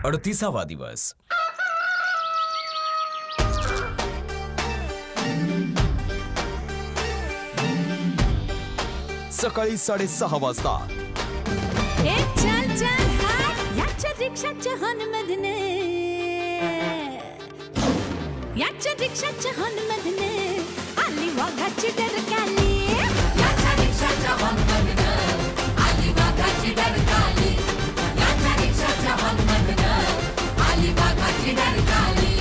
38वा दिवस. सकाळी 6:30 वाजता. चल चल हाय याच्या रिक्षाच्या हॉर्नमधने, याच्या रिक्षाच्या हॉर्नमधने आली वाघाची डरकाली. याच्या रिक्षाच्या हॉर्नमधने आली वाघाची डरकाली. याच्या रिक्षाच्या हॉर्नमधने आली वाघाची डरकाली.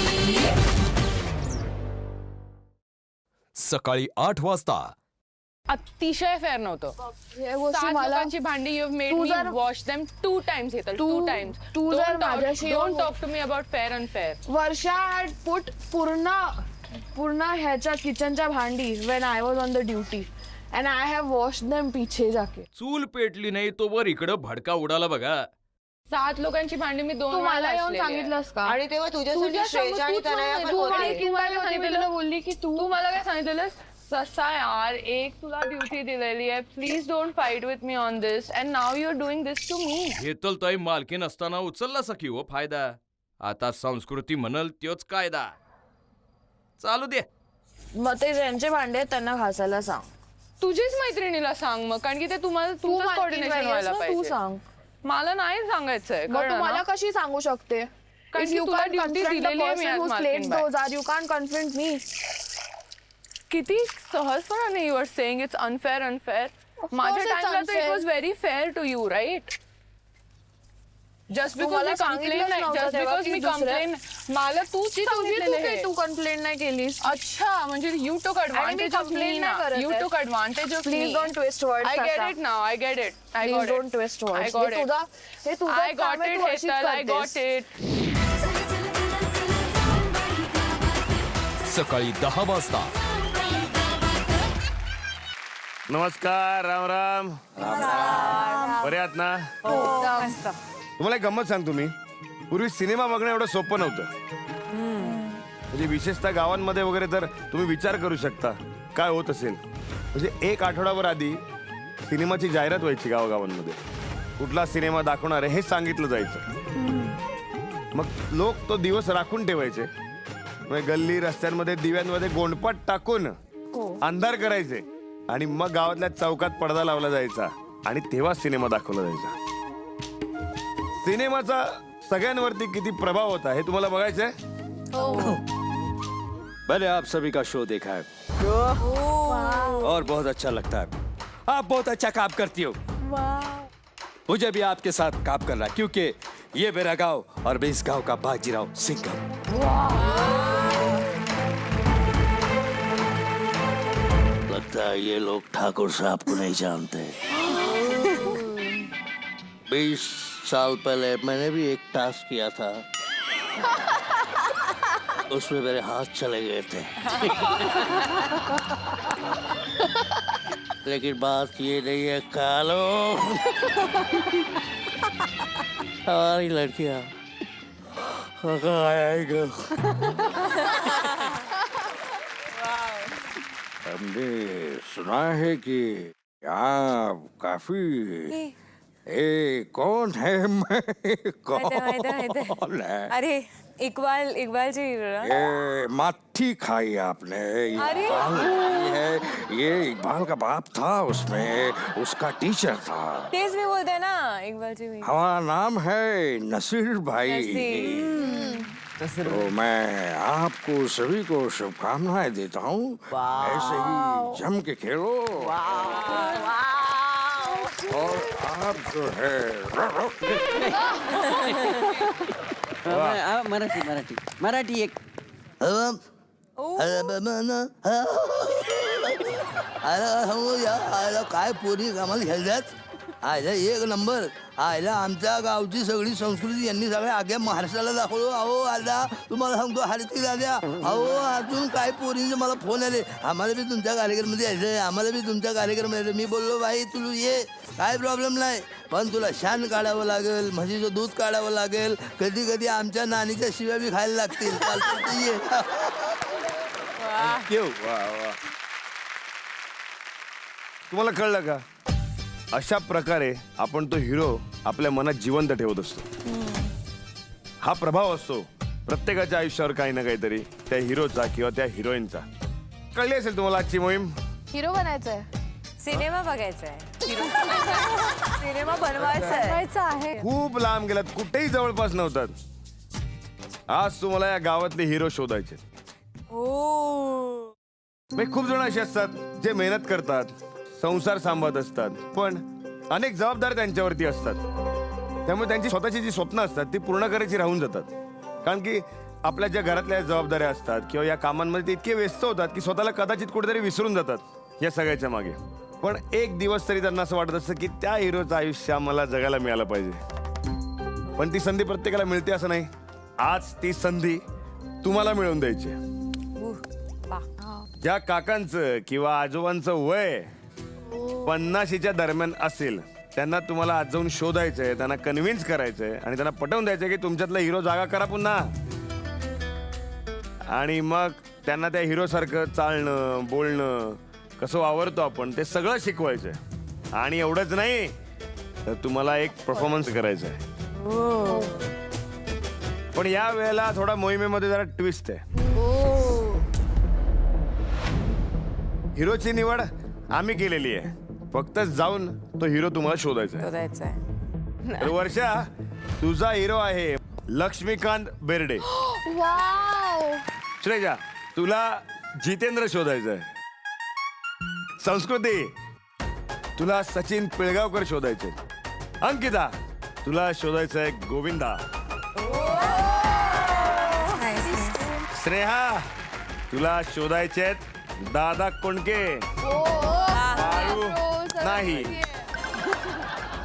सकाळी 8 वाजता. अतिशय फेअर नव्हतं. 7 लोकांची भांडी you have made me wash them 2 times. Hetal 2 times. तू जर माझ्याशी don't talk to me about fair and fair. Varsha had put पूर्ण ह्याच्या किचनच्या भांडी when I was on the duty and I have wash them पीछे जाके. चूल पेटली नाही तोवर इकडं भडका उडाला बघा. 7 लोकांची भांडी मी 2 मला येऊन सांगितलंस का? आणि तेव्हा तुझ्यासाठी श्रेया आणि तनया पण होते. बोलली की तू मला काय सांगितलेलंस? ससा यार, एक तुला ड्युटी दिलेली आहे. Please don't fight with me on this and now you are doing this to me. Hetal ताई मालकीन असताना उचलला सखी हो फायदा. आता संस्कृती म्हणल त्योच कायदा. चालू दे. मग ते ज्यांचे भांडे आहेत त्यांना घासायला सांग. तुझीच मैत्रिणीला सांग मग, कारण की ते तुम्हाला तुमचं कोऑर्डिनेशन व्हायला पाहिजे. तू सांग. मला नाही सांगायचंय. मला कशी सांगू शकते? कारण की तुला ड्युटी दिलेली आहे मी आज मालकीन. You can't confront me. किती सहजपणाने you are saying it's unfair. माझ्या टाइमला तर it was very fair to you, right? Just because मी कंप्लेन नाही, जस्ट बिकॉज मी कंप्लेन. मला तू कंप्लेन नाही केलीस. अच्छा, म्हणजे you took advantage of me ना. You took advantage of me. Please don't twist words. I get it now. I get it. Please don't twist words. हे तुझा I got it Hetal. I got it. सकाळी 10 वाजता. नमस्कार. राम राम. बरे आहात ना? तुम्हाला एक गंमत सांगतो मी. पूर्वी सिनेमा बघणं एवढं सोपं नव्हतं. म्हणजे विशेषतः गावांमध्ये वगैरे तर तुम्ही विचार करू शकता काय होत असेल. म्हणजे 1 आठवडाभर आधी सिनेमाची जाहिरात व्हायची गावागावांमध्ये. कुठला सिनेमा दाखवणार आहे हे सांगितलं जायचं. मग लोक तो दिवस राखून ठेवायचे. म्हणजे गल्ली रस्त्यांमध्ये दिव्यांमध्ये गोंडपाट टाकून अंधार करायचे आणि मग गावातल्या चौकात पडदा लावला जायचा आणि तेव्हा सिनेमा दाखवला जायचा. सिनेमाचा सगळ्यांवरती किती प्रभाव होता हे तुम्हाला बघायचंय? मैंने आप सभी का शो देखा है और बहुत अच्छा लगता है. आप बहुत अच्छा काम करती हो. मुझे भी आपके साथ काम करना है क्योंकि ये मेरा गांव और मैं इस गांव का बाजीराव सिंघम. लगता है ये लोग ठाकुर साहब को नहीं जानते. 20 साल पहले मैंने भी एक टास्क किया था. उसमें मेरे हाथ चले गए थे. लेकिन बात ये नहीं है कालो. हमारी लड़कियां आएगा. हमने सुना है कि आप काफी कौन है? मैं कौन है? अरे इकबाल जी. ये माठी खाई आपने. ये इकबाल का बाप था, उसमें उसका टीचर था. तेज भी बोलते हैं ना इकबाल जी. हमारा नाम है नसीर भाई. तो मैं आपको सभी को शुभकामनाएं देता हूँ. ऐसे ही जम के खेलो. और आप जो है मराठी एक काय पोरी कमाल खेळतात. आयला एक नंबर. आयला आमच्या गावची सगळी संस्कृती यांनी सगळ्या आग्या महाराष्ट्राला दाखवलो. अहो आता तुम्हाला सांगतो हारती दाद्या. अहो अजून काय पोरींचे मला फोन आले. आम्हाला बी तुमच्या कार्यक्रमामध्ये यायचंय. आम्हाला बी तुमच्या कार्यक्रम यायचं. मी बोललो भाई तू ये काय प्रॉब्लेम नाही, पण तुला शान काढावं लागेल, म्हशीचं दूध काढावं लागेल, कधी कधी आमच्या नानीच्या शिव्या बी खायला लागतील. ये. तुम्हाला कळलं का? अशा प्रकारे आपण तो हिरो आपल्या मनात जिवंत ठेवत असतो. हा प्रभाव असतो प्रत्येकाच्या आयुष्यावर काही ना काहीतरी, त्या हिरोचा किंवा त्या हिरोईनचा. कळली असेल तुम्हाला आजची मोहीम. हिरो बनायचंय, सिनेमा बघायचा आहे, सिनेमा बनवायचा आहे. खूप लांब गेलात, कुठेही जवळपास नव्हतात. आज तुम्हाला या गावातले हिरो शोधायचे. खूप जण असे असतात जे मेहनत करतात, संसार सांभाळत असतात, पण अनेक जबाबदाऱ्या त्यांच्यावरती असतात. त्यामुळे त्यांची स्वतःची जी स्वप्न असतात ती पूर्ण करायची राहून जातात. कारण की आपल्या ज्या घरातल्या जबाबदाऱ्या असतात किंवा या कामांमध्ये ते इतके व्यस्त होतात की स्वतःला कदाचित कुठेतरी विसरून जातात या सगळ्याच्या मागे. पण एक दिवस तरी त्यांना असं वाटत असतं की त्या हिरोचं आयुष्य मला जगायला मिळालं पाहिजे. पण ती संधी प्रत्येकाला मिळते असं नाही. आज ती संधी तुम्हाला मिळवून द्यायची. ज्या काकांचं किंवा आजोबांचं वय 50च्या दरम्यान असेल त्यांना तुम्हाला आज जाऊन शोधायचंय, त्यांना कन्व्हिन्स करायचंय आणि त्यांना पटवून द्यायचंय की तुमच्यातला हिरो जागा करा पुन्हा. आणि मग त्यांना त्या हिरो सारखं चालणं, बोलणं, कसं वावरतो आपण ते सगळं शिकवायचंय. आणि एवढंच नाही तर तुम्हाला एक परफॉर्मन्स करायचा आहे. पण या वेळेला थोडा मोहिमेमध्ये जरा ट्विस्ट आहे. हिरोची निवड आम्ही केलेली आहे, फक्त जाऊन तो हिरो तुम्हाला शोधायचा आहे. तर वर्षा, तुझा हिरो आहे लक्ष्मीकांत बेर्डे. श्रेया, तुला जितेंद्र शोधायचं आहे. संस्कृती, तुला सचिन पिळगावकर शोधायचे. अंकिता, तुला शोधायचं आहे गोविंदा. स्नेहा, तुला शोधायचे आहेत दादा कोंडके. नाही,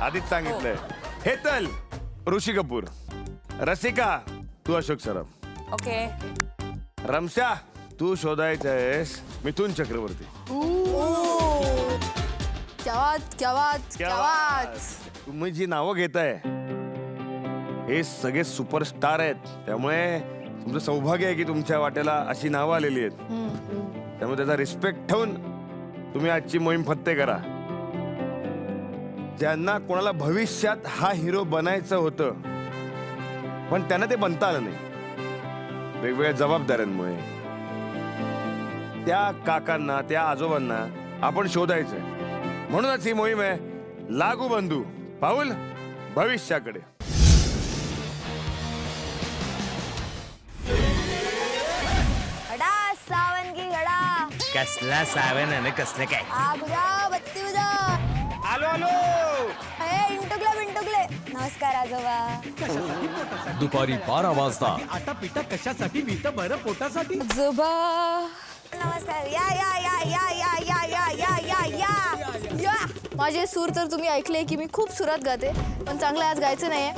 आधीच सांगितलंय. हेतल, ऋषी कपूर. रसिका, तू अशोक सराफ. ओके. रमशा, तू शोधायचं आहेस मिथुन चक्रवर्ती. तुम्ही जी नावं घेताय हे सगळे सुपरस्टार आहेत, त्यामुळे तुमचं सौभाग्य आहे की तुमच्या वाट्याला अशी नावं आलेली आहेत. त्यामुळे त्याचा रिस्पेक्ट ठेवून तुम्ही आजची मोहीम फत्ते करा. ज्यांना कोणाला भविष्यात हा हिरो बनायचं होतं पण त्यांना ते बनता आलं नाही वेगवेगळ्या जबाबदाऱ्यांमुळे, त्या काकांना, त्या आजोबांना आपण शोधायचंय. म्हणूनच ही मोहीम आहे लागू बंधू पाऊल भविष्याकडे. कसला सावन आणि कसलं काय. आलो आलो. नमस्कार आजोबा. दुपारी 12 वाजता. आता पिता कशासाठी मिळतं बरं, पोटासाठी. आजोबा नमस्कार. या या या या या या या या या या या. माझे सूर तर तुम्ही ऐकले की मी खूप सुरात गाते, पण चांगलं आज गायचं नाहीये.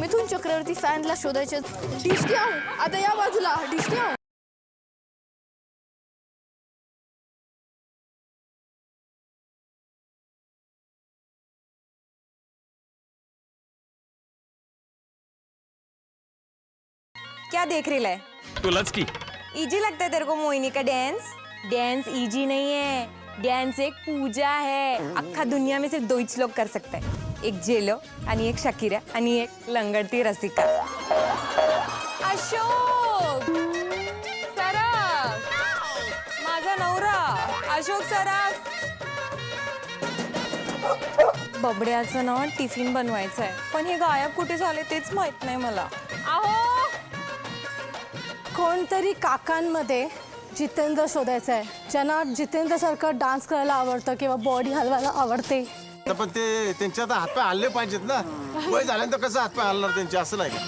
मिथुन चक्रवर्ती फॅनला शोधायचे. डिस्टी आहो, आता या बाजूला. डिस्टी आहो. क्या देख रही है? तुलाच की. इजी लगता है तेरे को मोहिनी का डांस? डांस इजी नहीं है, डांस एक पूजा है. अख्खा दुनिया में सिर्फ 2 लोग कर सकते हैं, एक जेलो आणि एक शकीरा आणि एक लंगडती रसिका. अशोक सराफ, माझा नवरा अशोक सराफ. बबड्याचं ना टिफिन बनवायचं आहे, पण हे गायब कुठे झाले तेच माहित नाही मला. आहो, कोणतरी काकांमध्ये जितेंद्र शोधायचं आहे, ज्यांना जितेंद्र सारखं डान्स करायला आवडतं किंवा बॉडी हलवायला आवडते. पण ते त्यांच्या आता हातपाय हल्ले पाहिजेत ना. वय झाल्यानंतर कसं हातपाय हलणार त्यांचे, असं नाही का?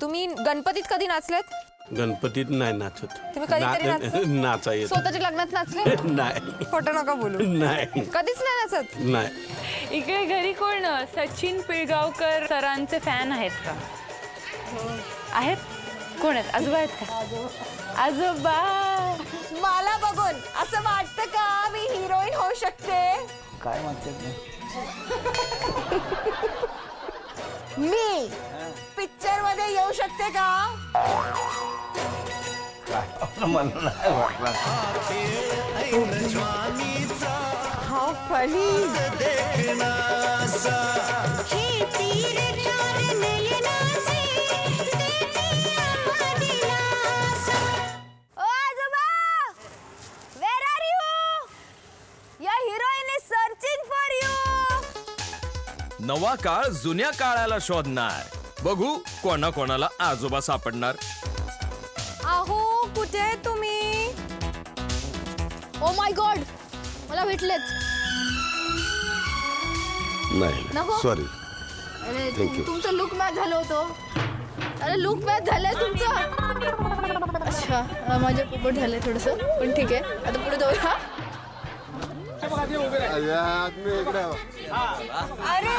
तुम्ही गणपतीत कधी नाचलेत? गणपतीत नाही नाचत. तुम्ही कधीतरी नाचा येत स्वतःच्या लग्नात नाचले? नाही. खोटं नका बोलू. नाही, कधीच नाही नाचत. नाही. इकडे घरी कोण सचिन पिळगावकर सरांचे फॅन आहेत का? आहेत. कोण आहेत? आजोबा आहेत का? आजोबा, मला बघून असं वाटतं का मी हिरोईन होऊ शकते? काय म्हणते मी पिक्चर मध्ये येऊ शकते का? मला नाही वाटलं. हाउ फनी. ओ आजोबा, where are you? Your heroine is searching for you. नवा काळ जुन्या काळाला शोधणार. बघू कोणाला आजोबा सापडणार. अहो कुठे आहे तुम्ही? ओ माय गॉड, मला भेटलेत. नाही नको? सॉरी. अरे Thank you. तुमचं लुक मॅच झालं होतं. अरे लुक मॅच झालंय तुमचं. अच्छा, माझ्या पोपट झालंय थोडंसं, पण ठीक आहे. आता पुढे जाऊया. अरे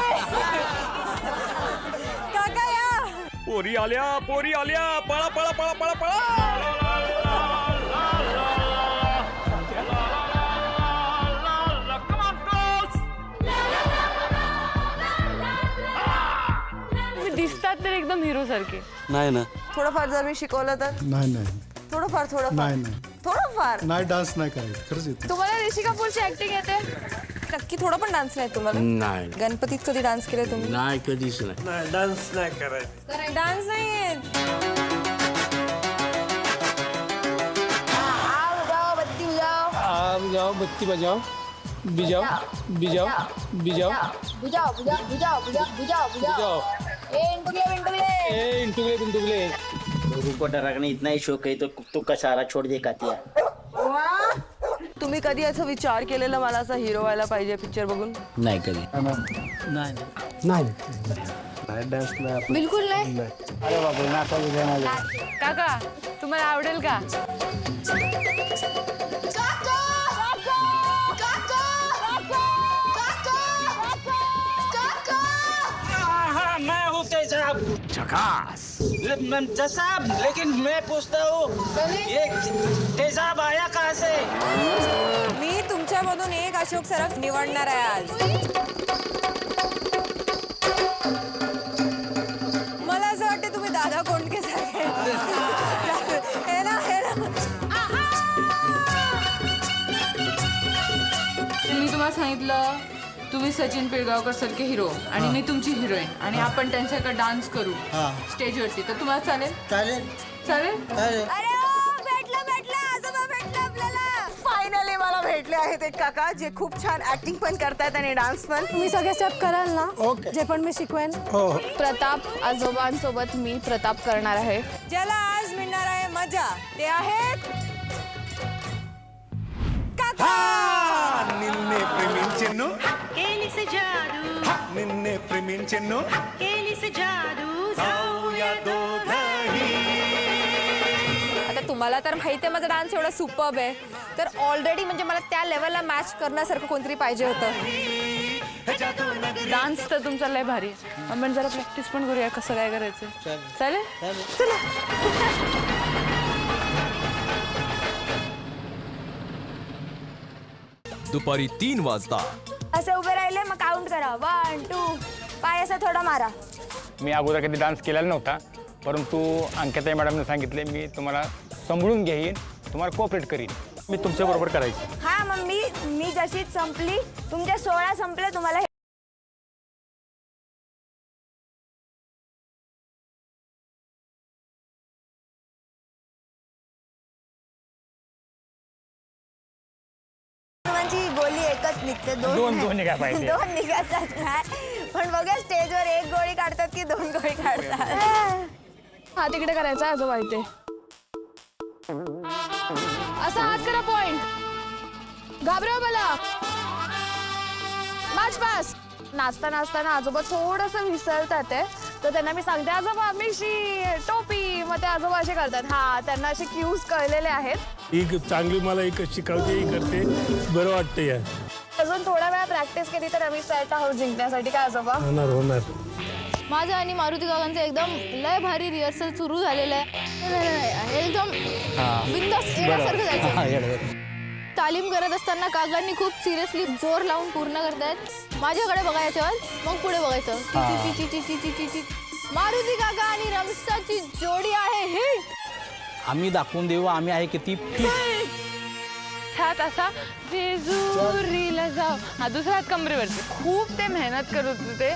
काका या. पोरी आल्या पळा पळा पळा पळा पळा. दिसतात तर एकदम हिरो सारखे. नाही ना. थोडंफार जर मी शिकवलं तर. नाही थोडंफार डान्स नाही करायचं खरंच येते. तुम्हाला ऋषी कपूरची ऍक्टिंग येते? नक्की थोडं पण डान्स नाही तुम्हाला? नाही. गणपतीत कधी डान्स केले तुम्ही? नाही कधीच नाही. डान्स नाही करायचं. डान्स नाही येत. बुझाओ बत्ती बजाओ. बजाओ बजाओ बजाओ बुझाओ. ए इंटुगले. को डरकने इतना ही शौक है तो कुत्तों का सारा छोड़ दे कातिया. तुम्ही कधी असं विचार केलेला मला असा हिरो व्हायला पाहिजे पिक्चर बघून? नाही कधी. नाही बिलकुल नाही. अरे बाबा नाका बुझाना. काका तुम्हाला आवडेल का? मैं हूँ तेजाब. झकास. जसाब, लेकिन मैं पूछता हूँ ये तेजाब आया कहाँ से? मी तुमच्यामधून एक अशोक सराफ निवडणार आहे आज. मला असं वाटतं तुम्ही दादा कोंडके सारखे. हे ना. मी तुम्हाला सांगितलं तुम्ही सचिन पिळगावकर सारखे हिरो आणि मी तुमची हिरोईन आणि आपण त्यांच्याकडे डान्स करू स्टेजवरती, तर तुम्हाला चालेल? चालेल. अरे भेटलं आजोबा भेटलं आपल्याला. फायनली मला भेटले आहेत एक काका जे खूप छान ऍक्टिंग पण करतायत आणि डान्स पण. तुम्ही सगळे स्टेप कराल ना? जे पण मी शिकवेन. प्रताप आजोबांसोबत मी प्रताप करणार आहे. ज्याला आज मिळणार आहे मजा ते आहेत నిన్నే ప్రేమించెను కేలిసి జాదు నిన్నే ప్రేమించెను కేలిసి జాదు जाऊया दोघही. आता तुम्हाला तर माहिती आहे माझा डान्स एवढा सुपर्ब आहे, तर ऑलरेडी म्हणजे मला त्या लेवलला मॅच करण्यासारखं कोणतरी पाहिजे होतं. डान्स तर तुमचा लय भारी आहे, आपण जरा प्रॅक्टिस पण करूया कसं काय करायचं. चालेल? चला. दुपारी 3 वाजता. असं उभे राहिले मग काउंट करा. 1 2 पाय असं थोडा मारा. मी अगोदर कधी डान्स केलेला नव्हता, परंतु अंकिता मॅडमने सांगितले मी तुम्हाला सांभाळून घेईन, तुम्हाला कोऑपरेट करीन. मी तुमच्याबरोबर करायचं. हा मग मी जशी संपली तुमचे 16 संपले तुम्हाला गोळी एकच निघते. दोन निघा पाहिजे. 2 निघतात नाही, पण बघा स्टेजवर 1 गोळी काढतात की 2 गोळी काढतात. हा तिकडे करायचा आजोबा इथे. असा हात करा पॉइंट. घाबरव मला. पास. नाचताना आजोबा थोडंसं विसरतात आहे, तर त्यांना मी सांगते आजोबा मिशी टोपी, मग ते आजोबा असे करतात. हा त्यांना असे क्यूज कळलेले आहेत. ही चांगली मला एक शिकवते करते, बरं वाटतं यार. अजून थोडा वेळा प्रॅक्टिस केली तर आम्ही सेट आहोत जिंकण्यासाठी. काय आजोबा? होणार. माझं आणि मारुती काकांचं एकदम लय भारी रिहर्सल सुरू झालेलं आहे. एकदम बिनधास्त येण्यासारखं जायचं. तालीम करत असताना काकांनी खूप सिरियसली जोर लावून पूर्ण करतायत. माझ्याकडे बघायचं मग पुढे बघायचं. मारुती काका आणि रमसाची जोडी आहे हिट. आम्ही दाखवून देऊ आम्ही आहे किती. ह्या हात असा जेजुरीला जाऊ, हा दुसरा हात कमरेवरती. खूप ते मेहनत करत होते.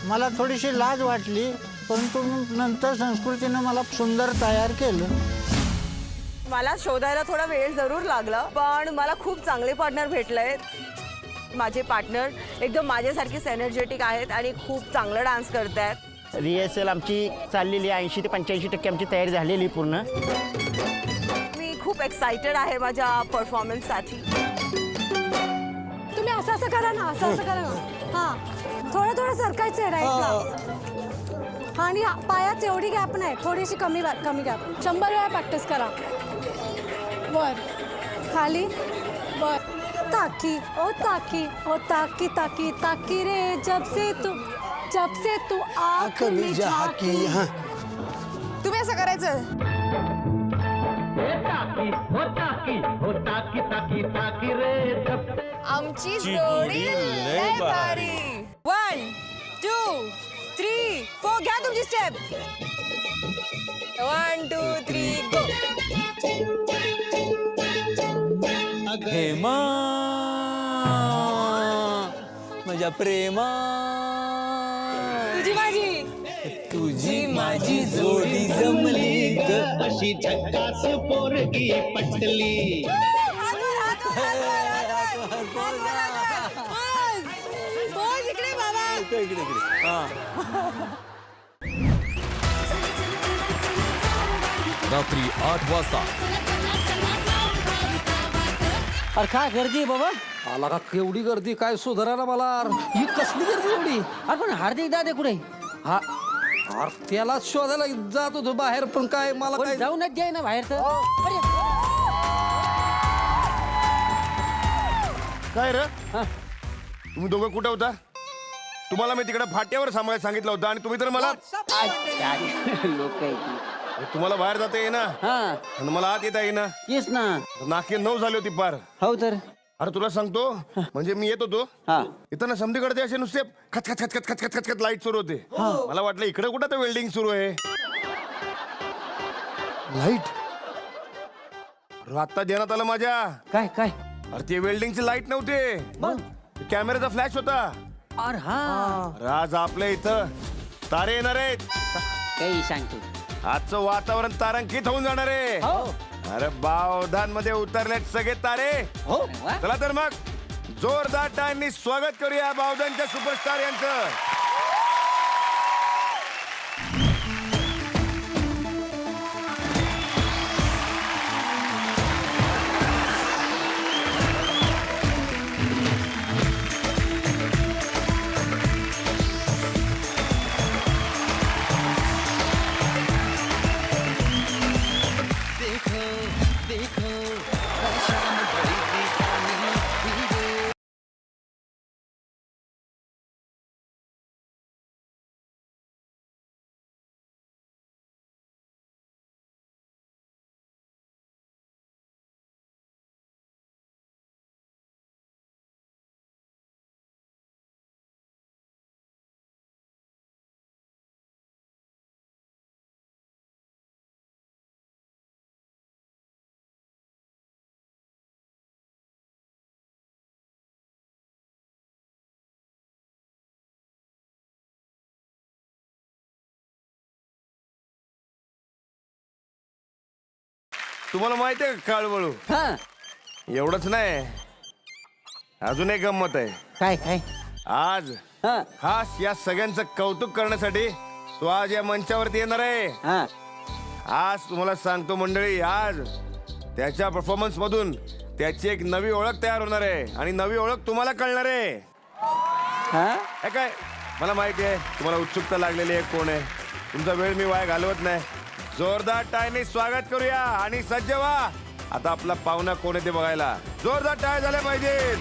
मला थोडीशी लाज वाटली, परंतु नंतर संस्कृतीनं मला सुंदर तयार केलं. मला शोधायला थोडा वेळ जरूर लागला, पण मला खूप चांगले पार्टनर भेटले. माझे पार्टनर एकदम माझ्यासारखीच एनर्जेटिक आहेत आणि खूप चांगलं डान्स करतात. रिहर्सल आमची चाललेली 80 ते 85% आमची तयारी झालेली पूर्ण. मी खूप एक्साइटेड आहे माझ्या परफॉर्मन्ससाठी. तुम्ही असं असं करा ना, असं असं करा ना. हां, थोडं थोडं सरकायचं आहे राईटला. आणि पायात एवढी गॅप नाही, थोडीशी कमी गॅप. 100 वेळा प्रॅक्टिस करा. वर खाली वर. ताकी ओ ताकी ओ ताकी ताकी ताकी रे जब से तू आँख में झाकी. तुम्ही असं करायचं. आमची जोडी लय भारी. 1 2 3 4 घ्या तुमची स्टेप. 1 2 3 गो. हेमा माझ्या प्रेमा, तुझी माझी जोडी जमली ग, अशी झक्कास पोरगी पटली. इकडे बाबा, इकडे रात्री 8 वाजता. अरे काय गर्दी बाबा. आला का केवढी गर्दी, काय सुधारा ना मला. ही कसली गर्दी एवढी. अरे पण हार्दिक दादा कुठे. हा त्याला शोधायला जात होतो बाहेर, पण काय मला काय जाऊनच द्याय ना बाहेर. तर काय रे, तुम्ही दोघं कुठे होता? तुम्हाला मी तिकडे फाट्यावर सांभाळायला सांगितलं होतं आणि तुम्ही तर मला लोक तुम्हाला बाहेर जाता येईना आणि मला आत येता येईना. येस ना, नाकी 9 झाली होती पार. हो तर. अरे तुला सांगतो, म्हणजे मी येत होतो इथं ना समधीकडे असे नुसते खच खच खच खच खच खच खच खच लाईट सुरू होते. मला वाटलं इकडे कुठं तर वेल्डिंग सुरू आहे. लाईट आता देण्यात आलं माझ्या. काय काय. अरे ते वेल्डिंगची लाईट नव्हते, कॅमेराचा फ्लॅश होता. अरे हा, आज आपल्या इथं तारे येणार आहेत. काही सांगतो, आजचं वातावरण तारांकित होऊन जाणार आहे. अरे बावधानमध्ये उतरलेत सगळे तारे. चला तर मग जोरदार टाळ्यांनी स्वागत करूया बावधानच्या सुपरस्टार यांचं. तुम्हाला माहिती आहे का काळवळू? एवढंच नाही, अजून एक गंमत आहे. काय काय. आज खास या सगळ्यांचं कौतुक करण्यासाठी तो आज या मंचावरती येणार आहे. आज तुम्हाला सांगतो मंडळी, आज त्याच्या परफॉर्मन्स मधून त्याची एक नवी ओळख तयार होणार आहे आणि नवी ओळख तुम्हाला कळणार आहे. काय मला माहिती आहे तुम्हाला उत्सुकता लागलेली आहे कोण आहे. तुमचा वेळ मी वाया घालवत नाही. जोरदार टाळ्यांनी स्वागत करूया आणि सज्ज व्हा. आता आपला पाहुणा कोण आहे ते बघायला जोरदार टाळ्या झाल्या पाहिजेत.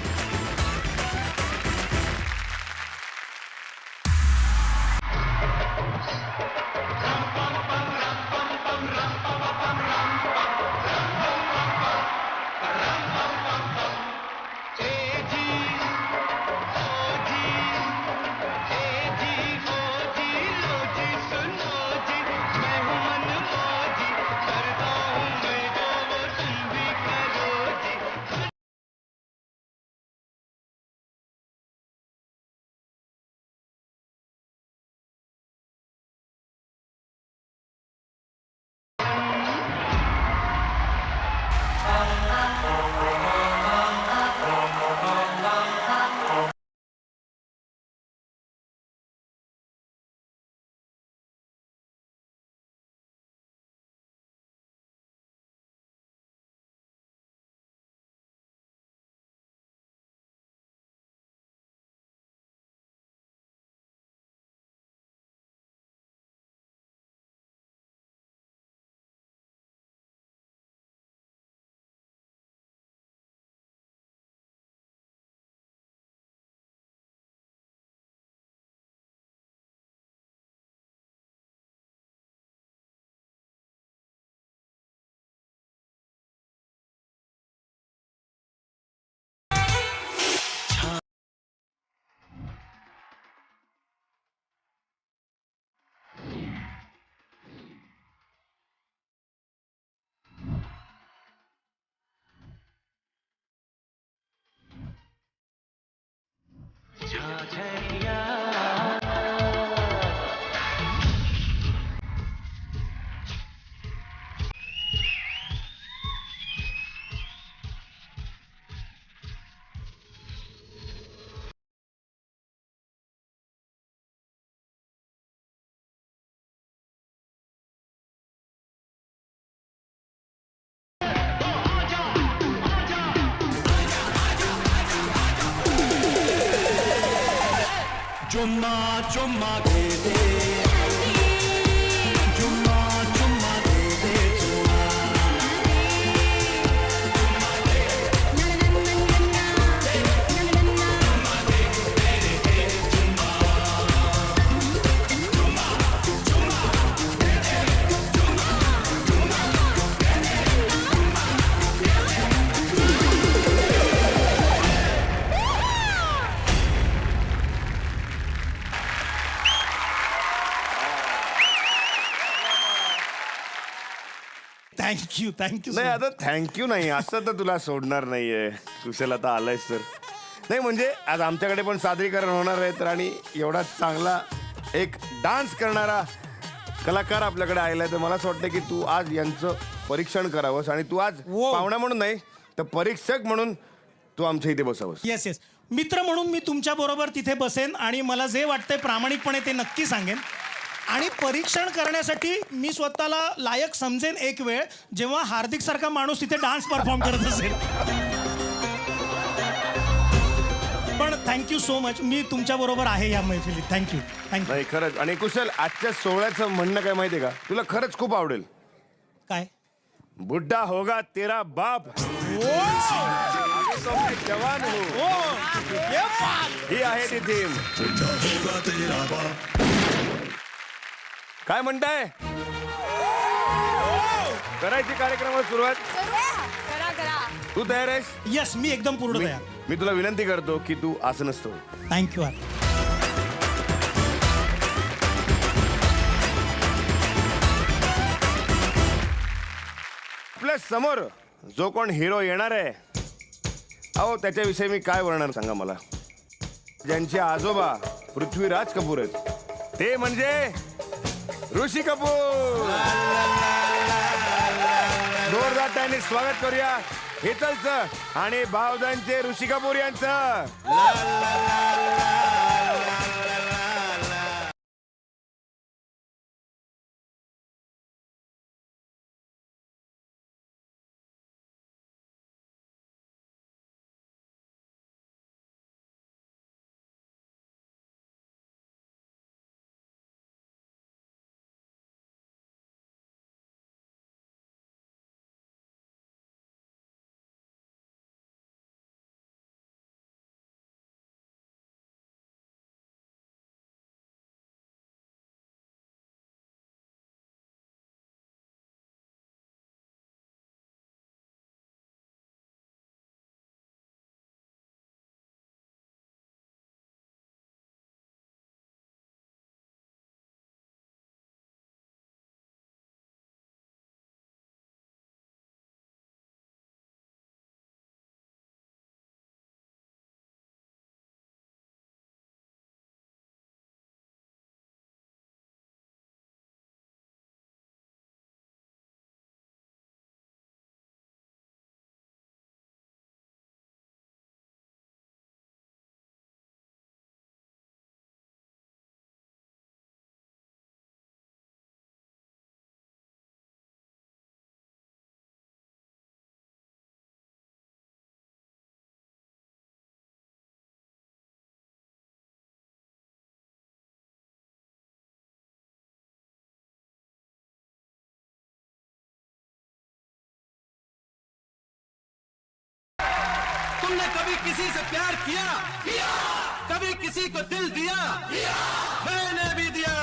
चुम्मा चुम्मा दे दे चुम्मा चुम्मा दे दे थँक्यू थँक्यू. नाही आता थँक्यू नाही, असं तर तुला सोडणार नाहीये. कुशल आता आलायस तर नाही, म्हणजे आज आमच्याकडे पण सादरीकरण होणार आहे तर, आणि एवढा चांगला एक डान्स करणारा कलाकार आपल्याकडे आलाय तर मला असं वाटतं की तू आज यांचं परीक्षण करावंस आणि तू आज पाहुणा म्हणून नाही तर परीक्षक म्हणून तू आमच्या इथे बसावंस. येस येस, मित्र म्हणून मी तुमच्या बरोबर तिथे बसेन आणि मला जे वाटतंय प्रामाणिकपणे ते नक्की सांगेन. आणि परीक्षण करण्यासाठी मी स्वतःला लायक समजेन एक वेळ, जेव्हा हार्दिक सारखा माणूस तिथे डान्स परफॉर्म करत असेल. पण थँक्यू सो मच, मी तुमच्या बरोबर आहे या मैफिलीत. Thank you thank you. नाही खरंच. आणि कुशल, आजच्या सोहळ्याचं म्हणणं काय माहितीये का तुला, खरंच खूप आवडेल. काय? बुड्ढा होगा तेरा बाप, जवान हो, ही आहे ती थीम. काय म्हणताय? करायची कार्यक्रमाला सुरुवात. तू तयार आहेस? येस, मी एकदम पूर्ण तयार. मी तुला विनंती करतो की तू असं नसतो. थँक्यू. आपल्या समोर जो कोण हिरो येणार आहे, अहो त्याच्याविषयी मी काय वर्णन सांगा मला. ज्यांचे आजोबा पृथ्वीराज कपूर आहेत, ते म्हणजे ऋषी कपूर. जोरदार त्याने स्वागत करूया हेतलचं आणि भावजांचे ऋषी कपूर यांचं. तुमने कभी किसी से प्यार किया? किया। कभी किसी को दिल दिया? दिया। मैंने भी दिया.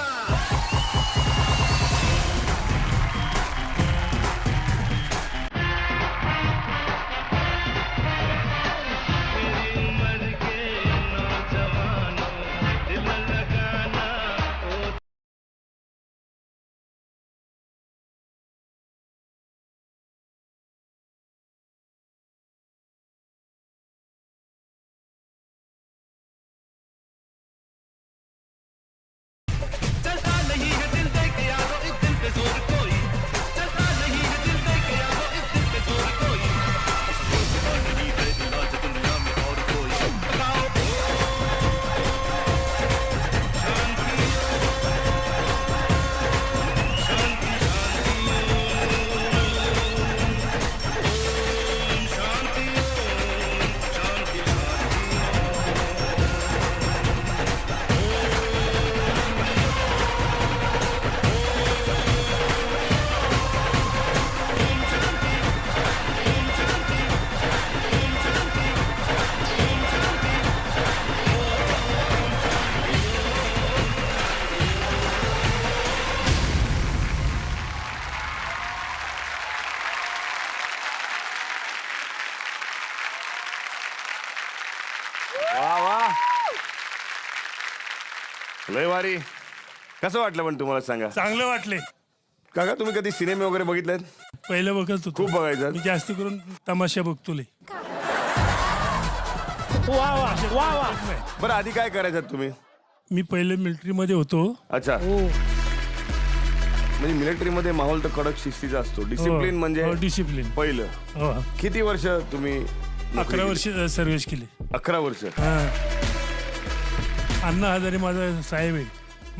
लय भारी. कसं वाटलं पण तुम्हाला सांगा. चांगलं वाटले. काका तुम्ही कधी सिनेमे वगैरे बघितलेत? पहिलं बघत होतो. खूप बघायचं. मी जास्त करून तमाशा बघतो. वा वा वा वा. बरं आधी काय करायचं तुम्ही? मी पहिले मिलिटरी मध्ये होतो. अच्छा. म्हणजे मिलिटरी मध्ये माहोल तर कडक शिस्तीचा असतो. डिसिप्लिन म्हणजे डिसिप्लिन पहिलं. किती वर्ष तुम्ही? 11 वर्ष सर्व्हिस केली. 11 वर्ष. अण्णा हजारे माझा साहेब आहे,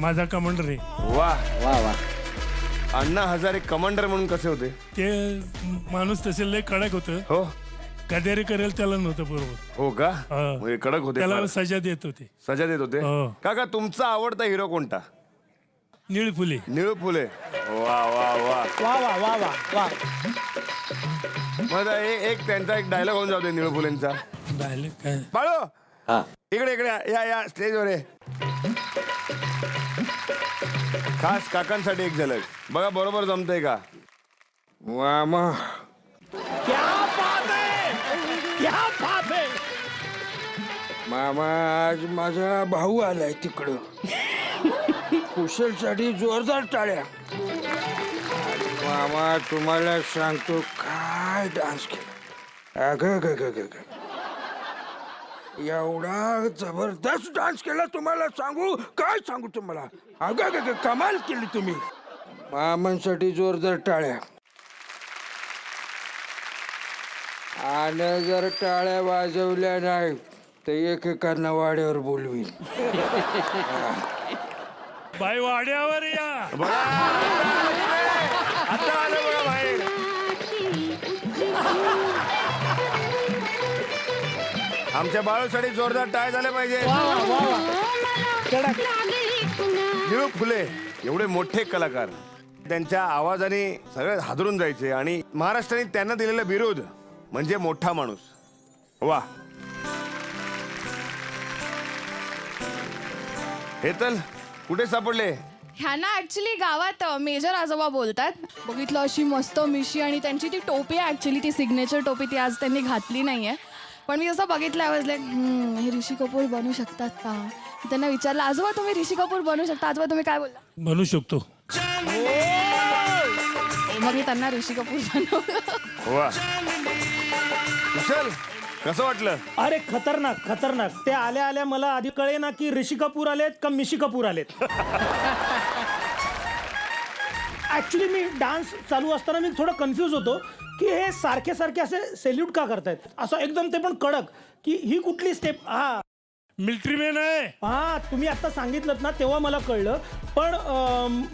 माझा कमांडर आहे. वा वा वा. अण्णा हजारे कमांडर म्हणून कसे होते? ते माणूस तसे लय कडक होतं. हो. गद्दारी करेल त्याला नव्हतं बरोबर. हो का? म्हणजे कडक होते. त्याला सजा देत होते. सजा देत होते. काका तुमचा आवडता हिरो कोणता? निळू फुले. निळू फुले. वा वा वा वा वा वा वा वा. माझा एक त्यांचा एक डायलॉग होऊन जाऊ दे निळू फुलेंचा. डायलॉग काय? बाळू इकडे इकडे या स्टेजवर आहे. खास काकांसाठी एक झलक बघा. बरोबर जमतंय का? मामा क्या बात आहे. मामा आज माझा भाऊ आलाय तिकडं. कुशलसाठी जोरदार टाळ्या. मामा तुम्हाला सांगतो काय डान्स केला. अग एवढा जबरदस्त डान्स केला. तुम्हाला सांगू काय सांगू तुम्हाला. अग कमाल केली तुम्ही. मामांसाठी जोरदार टाळ्या. आणि जर टाळ्या वाजवल्या नाही तर एकेकांना वाड्यावर बोलवीन. बाई वाड्यावर या. आता आलं बघा बाहेर. आमच्या बाळूसाठी जोरदार टाळ झाले पाहिजे. निळू फुले एवढे मोठे कलाकार, त्यांच्या आवाजाने सगळे हादरून जायचे. आणि महाराष्ट्राने त्यांना दिलेला विरोध म्हणजे मोठा माणूस. वा. हेतल कुठे सापडले? ह्यांना ऍक्च्युली गावात मेजर आजोबा बोलतात. बघितलं अशी मस्त मिशी आणि त्यांची ती टोपी आहे ऍक्च्युली, ती सिग्नेचर टोपी, ती आज त्यांनी घातली नाहीये. पण मी जसं बघितलं आय लाईक हे ऋषी कपूर बनू शकतात का. त्यांना विचारलं आजोबा तुम्ही ऋषी कपूर बनू शकता. आजोबा तुम्ही काय बोलला? बनू शकतो. मग मी त्यांना ऋषी कपूर बनवलं. वा. कुशल कसं वाटलं? अरे खतरनाक खतरनाक. ते आल्या आल्या मला आधी कळे ना की ऋषी कपूर आलेत का मिशी कपूर आलेत. ऍक्च्युली मी डान्स चालू असताना मी थोडं कन्फ्यूज होतो की हे सारखे सारखे असे सेल्यूट का करतायत. असं एकदम ते पण कडक की ही कुठली स्टेप. हा मिलिटरी मॅन आहे. हा तुम्ही आता सांगितलं ना तेव्हा मला कळलं. पण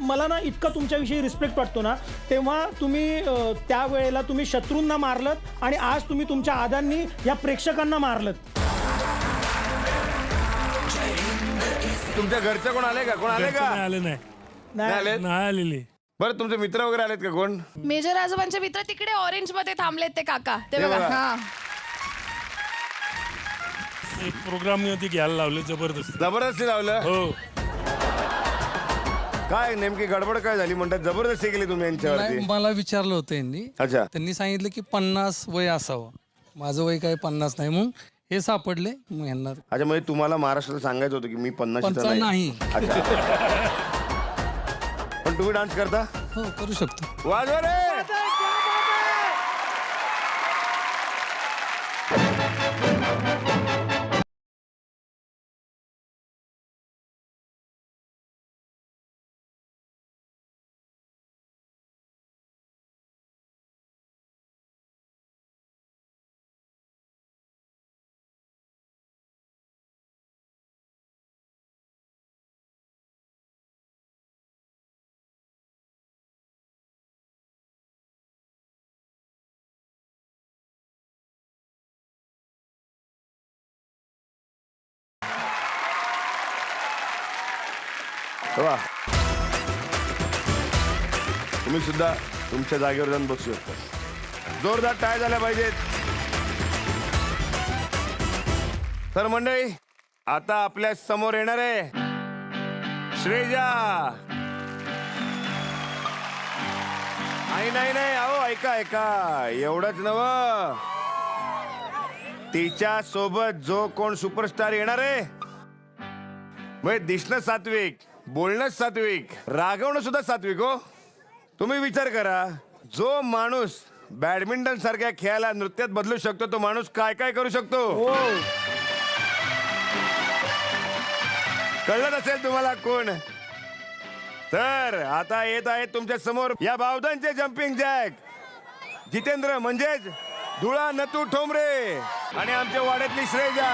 मला ना इतका तुमच्याविषयी रिस्पेक्ट वाटतो ना. तेव्हा तुम्ही त्यावेळेला तुम्ही शत्रूंना मारलत आणि आज तुम्ही तुमच्या आदांनी या प्रेक्षकांना मारलत. तुमच्या घरचे कोण आले का? कोण आले का? आले नाही आलेले. बरं तुमचे मित्र वगैरे आलेत का कोण? मेजर आजोबांचे मित्र तिकडे ऑरेंज मध्ये थांबलेत ते काका. ते बघा. हा एक प्रोग्राम मध्ये घ्यायला लावले. जबरदस्ती लावलं. हो. काय नेमकी गडबड काय झाली म्हणतात? जबरदस्ती केली तुम्ही यांच्यावरती? मला विचारलं होतं यांनी. अच्छा. त्यांनी सांगितलं की 50 वय असावं. माझं वय काय 50 नाही. मग हे सापडले मग यांना. अच्छा म्हणजे तुम्हाला महाराष्ट्राला सांगायचं होतं की मी 50 नाही. अच्छा. पण तुम्ही डान्स करता? हो करू शकतो. वाजवा रे. तुम्ही सुद्धा तुमच्या जागेवर जाऊन बसू शकता. जोरदार टाळ्या झाल्या पाहिजेत. तर मंडळी आता आपल्या समोर येणार आहे श्रेजा. नाही अहो ऐका एवढंच नव. तिच्या सोबत जो कोण सुपरस्टार येणार आहे मग दिसणं सात्विक, बोलणं सात्विक, रागवणं सुद्धा सात्विक हो. तुम्ही विचार करा, जो माणूस बॅडमिंटन सारख्या खेळाला नृत्यात बदलू शकतो तो माणूस काय काय करू शकतो. कळलं नसेल तुम्हाला कोण, तर आता येत आहे तुमच्या समोर या बावधनचे जम्पिंग जॅक जितेंद्र म्हणजेच धुळा नतू ठोंबरे आणि आमच्या वाड्यातली श्रेजा.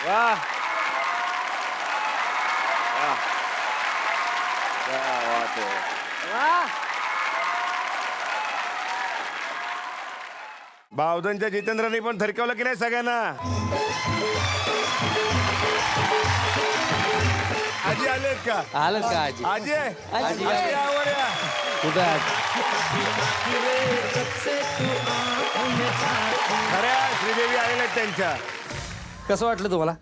वाह क्या बात है. बावधनच्या जितेंद्रने पण थरकवलं की नाही सगळ्यांना. आजी आलेत का? आलं का आजी? आजी आजी यावर या. कुठं खऱ्या श्रीदेवी आलेल्या आहेत त्यांच्या. कसं वाटलं तुम्हाला?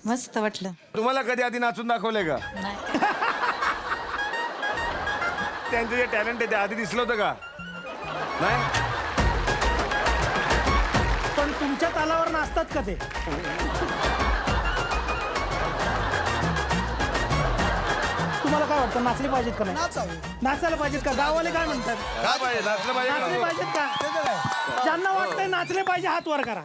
मस्त वाटलं. तुम्हाला कधी आधी नाचून दाखवलंय का? त्यांचं जे टॅलेंट आहे ते आधी दिसलं होतं का? नाही. पण तुमच्या तालावर नाचतात का ते? तुम्हाला काय वाटतं, नाचले पाहिजेत का नाही? नाचायला पाहिजेत का? गाववाले काय म्हणतात? नाचलं नाचले पाहिजेत का? ज्यांना वाटतंय नाचले पाहिजे हात वर करा.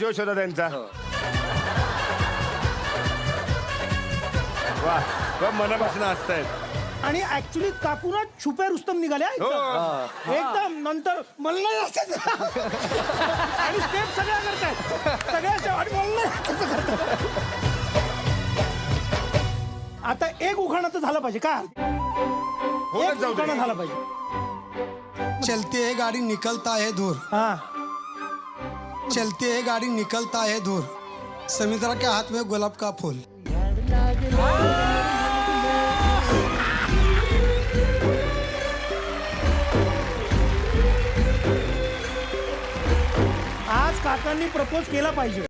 जोश होता त्यांचा. वा वा, मनापासून हसतायत. आणि ऍक्च्युली काकूना छुपे रुस्तम निघाले हा एकदम. एकदम नंतर मला नाही हसायचं. आणि स्टेप सगळ्या करतायत सगळ्या आणि मला नाही हसायचं करतात. आता एक उखाणा तर झाला पाहिजे का? एक उखाणा झाला पाहिजे. चलती है गाड़ी निकलता है दूर. हाँ. चलती है गाड़ी निकलता है दूर. समित्रा के हाथ में गुलाब का फूल. आज काकांनी प्रपोज केला पाहिजे.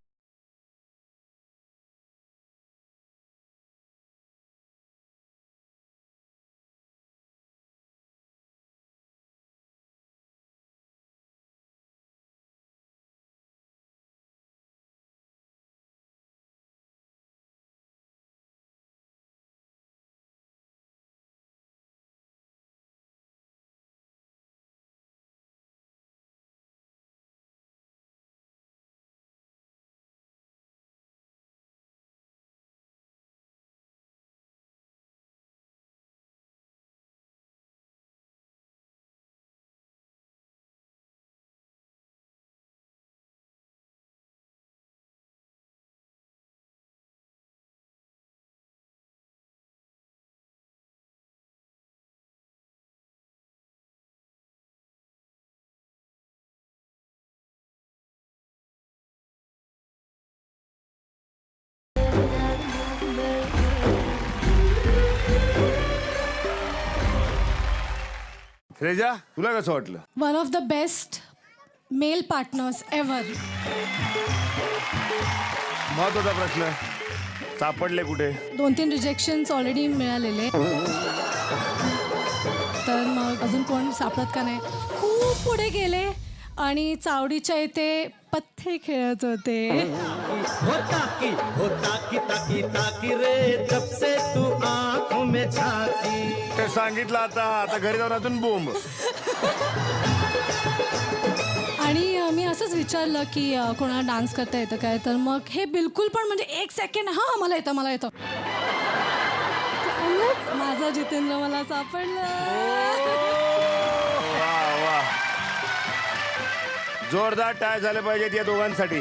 श्रेजा, तुला कसं वाटलं? One of the best male partners ever. महत्वाचा प्रश्न, सापडले कुठे? 2-3 रिजेक्शन्स ऑलरेडी मिळालेले. तर मग अजून कोण सापडत का नाही. खूप पुढे गेले आणि चावडीच्या इथे पत्ते खेळत होते. होता की ताकी रे जब से तू आंखों में झांकी. ते सांगितलं आता घरी जाऊन अजून बोंब. आणि मी असंच विचारलं की कोणाला डान्स करता येतं काय. तर मग हे बिलकुल पण म्हणजे 1 सेकंड हा मला येतं माझा जितेंद्र मला सापडला. जोरदार टाय झाले पाहिजेत या दोघांसाठी.